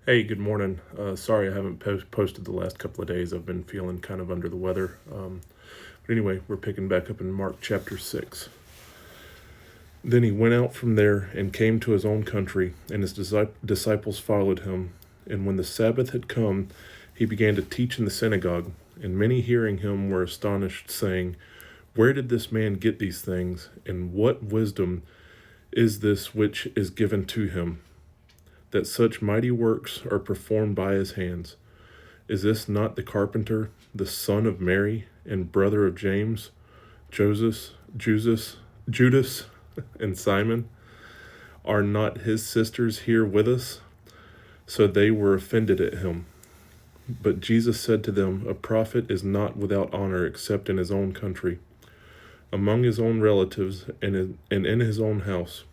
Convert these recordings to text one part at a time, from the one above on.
Hey, good morning. Sorry I haven't posted the last couple of days. I've been feeling kind of under the weather. But anyway, we're picking back up in Mark chapter 6. Then he went out from there and came to his own country, and his disciples followed him. And when the Sabbath had come, he began to teach in the synagogue. And many hearing him were astonished, saying, "Where did this man get these things? And what wisdom is this which is given to him, that such mighty works are performed by his hands? Is this not the carpenter, the son of Mary, and brother of James, Joseph, Judas, and Simon? Are not his sisters here with us?" So they were offended at him. But Jesus said to them, "A prophet is not without honor except in his own country, among his own relatives, and in his own house."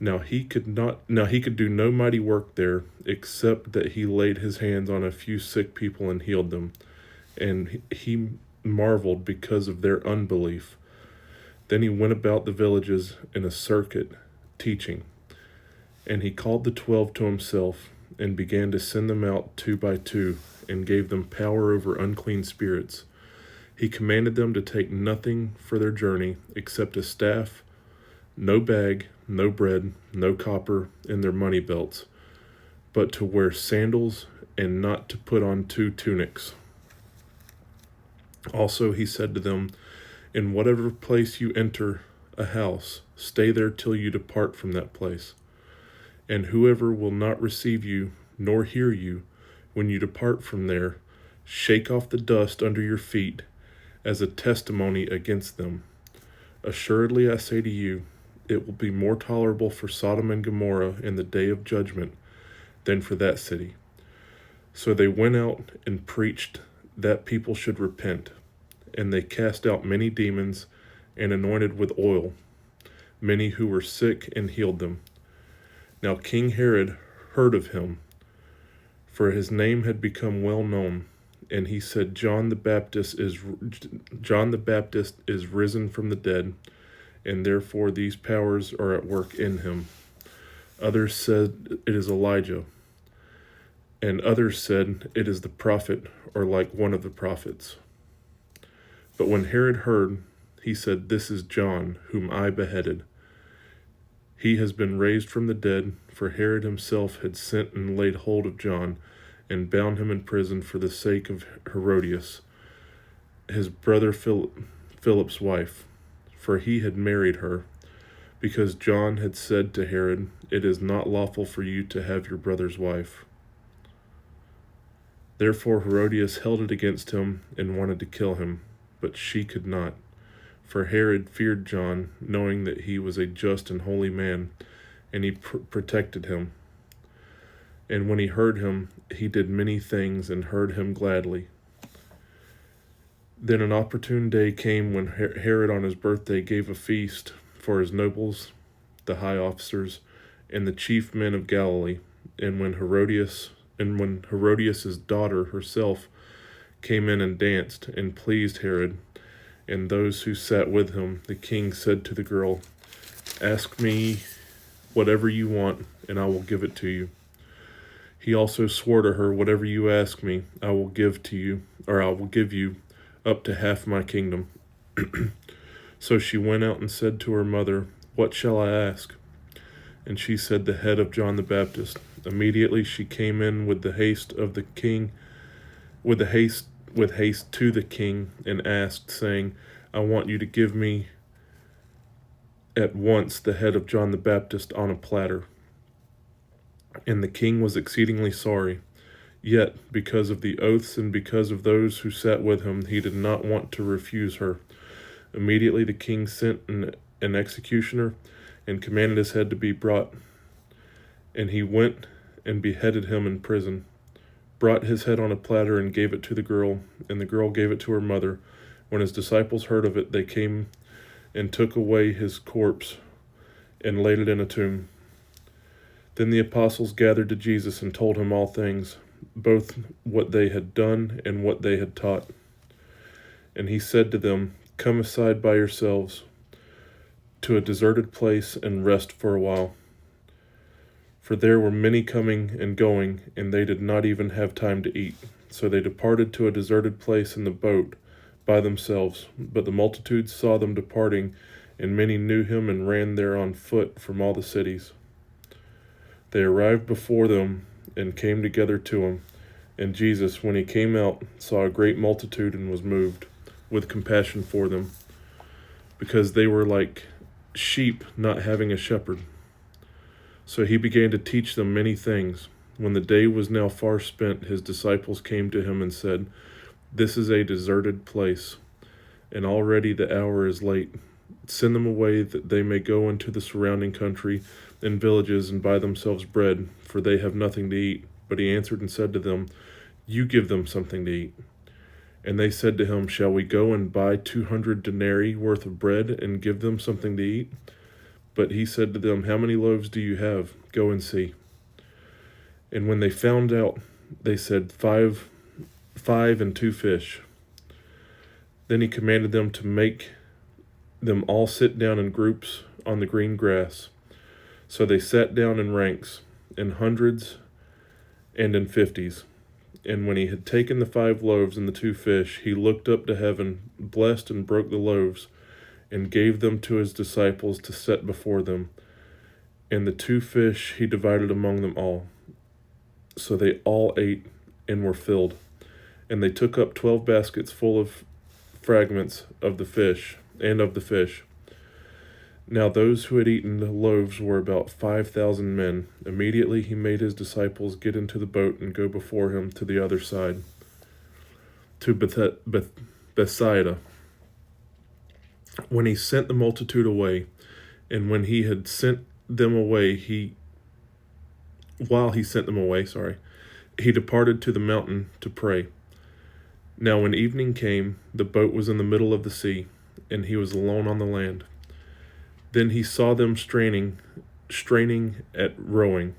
Now he could do no mighty work there, except that he laid his hands on a few sick people and healed them. And he marveled because of their unbelief. Then he went about the villages in a circuit, teaching. And he called the 12 to himself, and began to send them out 2 by 2, and gave them power over unclean spirits. He commanded them to take nothing for their journey except a staff, no bag, no bread, no copper in their money belts, but to wear sandals, and not to put on 2 tunics. Also he said to them, "In whatever place you enter a house, stay there till you depart from that place. And whoever will not receive you, nor hear you, when you depart from there, shake off the dust under your feet as a testimony against them. Assuredly I say to you, it will be more tolerable for Sodom and Gomorrah in the day of judgment than for that city." So they went out and preached that people should repent. And they cast out many demons, and anointed with oil many who were sick, and healed them. Now King Herod heard of him, for his name had become well known, and he said, John the Baptist is risen from the dead, and therefore these powers are at work in him. Others said, it is Elijah, and others said, it is the prophet, or like one of the prophets. But when Herod heard, he said, "This is John, whom I beheaded. He has been raised from the dead." For Herod himself had sent and laid hold of John, and bound him in prison for the sake of Herodias, his brother Philip's wife, for he had married her, because John had said to Herod, "It is not lawful for you to have your brother's wife." Therefore Herodias held it against him, and wanted to kill him, but she could not. For Herod feared John, knowing that he was a just and holy man, and he protected him. And when he heard him, he did many things, and heard him gladly. Then an opportune day came when Herod on his birthday gave a feast for his nobles, the high officers, and the chief men of Galilee. And when Herodias' daughter herself came in and danced, and pleased Herod and those who sat with him, the king said to the girl, "Ask me whatever you want, and I will give it to you." He also swore to her, "Whatever you ask me, I will give you up to half my kingdom." So she went out and said to her mother, "What shall I ask?" And she said, "The head of John the Baptist." Immediately she came in with haste to the king, and asked, saying, "I want you to give me at once the head of John the Baptist on a platter." And the king was exceedingly sorry. Yet, because of the oaths and because of those who sat with him, he did not want to refuse her. Immediately the king sent an executioner, and commanded his head to be brought. And he went and beheaded him in prison, brought his head on a platter, and gave it to the girl, and the girl gave it to her mother. When his disciples heard of it, they came and took away his corpse, and laid it in a tomb. Then the apostles gathered to Jesus, and told him all things, both what they had done and what they had taught. And he said to them, "Come aside by yourselves to a deserted place, and rest for a while." for there were many coming and going, and they did not even have time to eat. So they departed to a deserted place in the boat by themselves. But the multitudes saw them departing, and many knew him and ran there on foot from all the cities. They arrived before them and came together to him. And Jesus, when he came out, saw a great multitude and was moved with compassion for them, because they were like sheep not having a shepherd. So he began to teach them many things. When the day was now far spent, his disciples came to him and said, "This is a deserted place, and already the hour is late. Send them away that they may go into the surrounding country and villages and buy themselves bread, for they have nothing to eat." But he answered and said to them, "You give them something to eat." And they said to him, "Shall we go and buy 200 denarii worth of bread and give them something to eat?" But he said to them, "How many loaves do you have? Go and see." And when they found out, they said, Five and 2 fish. Then he commanded them to make them all sit down in groups on the green grass. So they sat down in ranks, in hundreds and in 50s. And when he had taken the 5 loaves and the 2 fish, he looked up to heaven, blessed and broke the loaves, and gave them to his disciples to set before them. And the 2 fish he divided among them all. So they all ate and were filled. And they took up 12 baskets full of fragments of the fish and of the fish. Now those who had eaten the loaves were about 5,000 men. Immediately he made his disciples get into the boat and go before him to the other side, to Bethsaida. When he sent the multitude away, and when he had sent them away, he departed to the mountain to pray. Now when evening came, the boat was in the middle of the sea, and he was alone on the land. Then he saw them straining at rowing,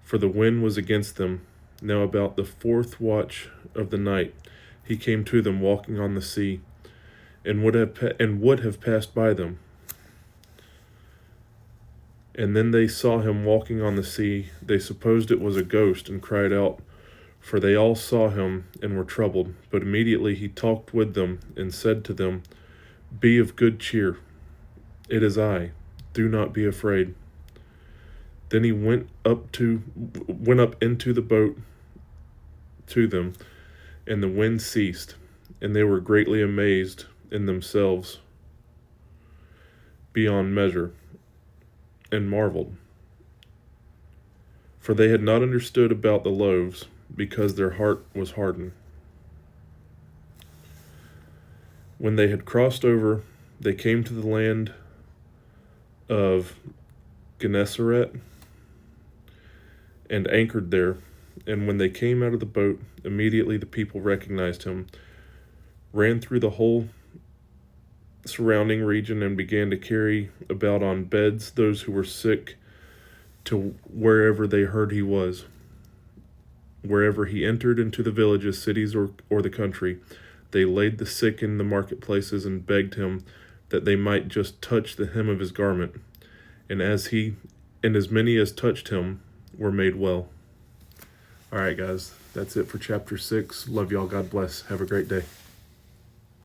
for the wind was against them. Now about the 4th watch of the night, he came to them walking on the sea, and would have passed by them. And then they saw him walking on the sea. They supposed it was a ghost, and cried out, for they all saw him and were troubled. But immediately he talked with them and said to them, "Be of good cheer. It is I. Do not be afraid." Then he went up into the boat to them, and the wind ceased, and they were greatly amazed in themselves beyond measure, and marveled. For they had not understood about the loaves, because their heart was hardened. When they had crossed over, they came to the land of Gennesaret and anchored there. And when they came out of the boat, immediately the people recognized him, ran through the whole surrounding region, and began to carry about on beds those who were sick to wherever they heard he was. Wherever he entered into the villages, cities, or the country, they laid the sick in the marketplaces and begged him that they might just touch the hem of his garment. And as many as touched him were made well. All right, guys, that's it for chapter 6. Love y'all. God bless. Have a great day.